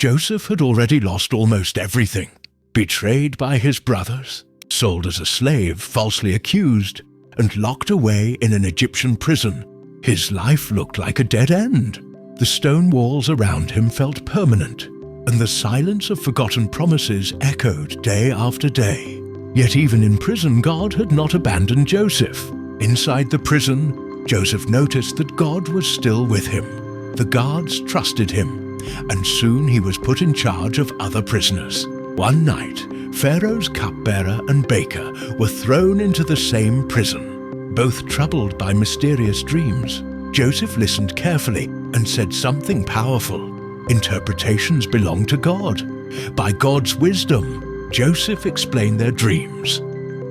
Joseph had already lost almost everything. Betrayed by his brothers, sold as a slave, falsely accused, and locked away in an Egyptian prison, his life looked like a dead end. The stone walls around him felt permanent, and the silence of forgotten promises echoed day after day. Yet even in prison, God had not abandoned Joseph. Inside the prison, Joseph noticed that God was still with him. The guards trusted him, and soon he was put in charge of other prisoners. One night, Pharaoh's cupbearer and baker were thrown into the same prison. Both troubled by mysterious dreams, Joseph listened carefully and said something powerful. Interpretations belong to God. By God's wisdom, Joseph explained their dreams.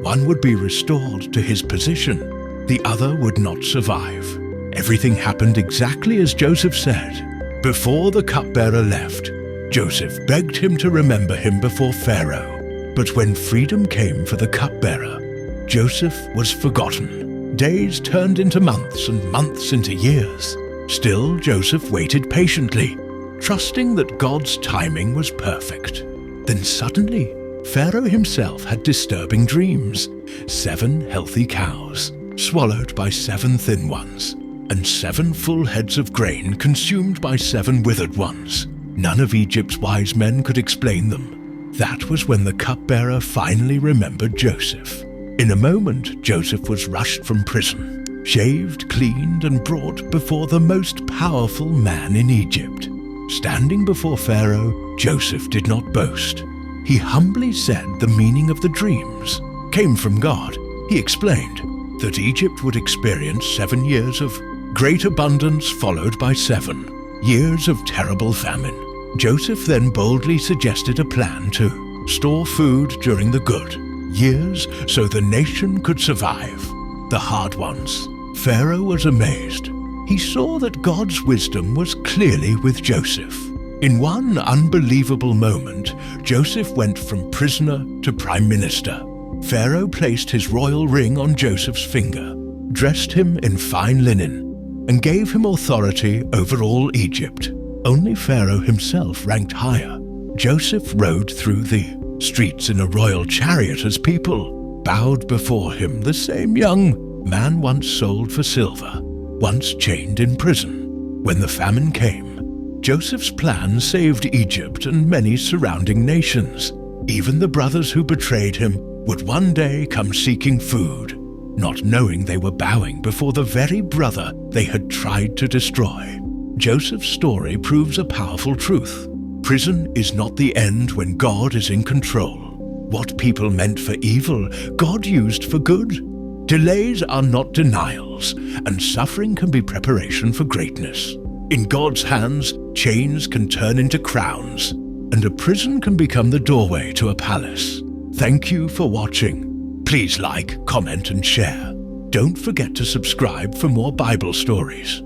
One would be restored to his position, the other would not survive. Everything happened exactly as Joseph said. Before the cupbearer left, Joseph begged him to remember him before Pharaoh. But when freedom came for the cupbearer, Joseph was forgotten. Days turned into months and months into years. Still, Joseph waited patiently, trusting that God's timing was perfect. Then suddenly, Pharaoh himself had disturbing dreams. 7 healthy cows, swallowed by 7 thin ones, and 7 full heads of grain consumed by 7 withered ones. None of Egypt's wise men could explain them. That was when the cupbearer finally remembered Joseph. In a moment, Joseph was rushed from prison, shaved, cleaned, and brought before the most powerful man in Egypt. Standing before Pharaoh, Joseph did not boast. He humbly said the meaning of the dreams came from God. He explained that Egypt would experience 7 years of great abundance followed by 7 years of terrible famine. Joseph then boldly suggested a plan to store food during the good years so the nation could survive the hard ones. Pharaoh was amazed. He saw that God's wisdom was clearly with Joseph. In one unbelievable moment, Joseph went from prisoner to prime minister. Pharaoh placed his royal ring on Joseph's finger, dressed him in fine linen, and gave him authority over all Egypt. Only Pharaoh himself ranked higher. Joseph rode through the streets in a royal chariot as people bowed before him, the same young man once sold for silver, once chained in prison. When the famine came, Joseph's plan saved Egypt and many surrounding nations. Even the brothers who betrayed him would one day come seeking food, not knowing they were bowing before the very brother they had tried to destroy. Joseph's story proves a powerful truth. Prison is not the end when God is in control. What people meant for evil, God used for good. Delays are not denials, and suffering can be preparation for greatness. In God's hands, chains can turn into crowns, and a prison can become the doorway to a palace. Thank you for watching. Please like, comment, and share. Don't forget to subscribe for more Bible stories.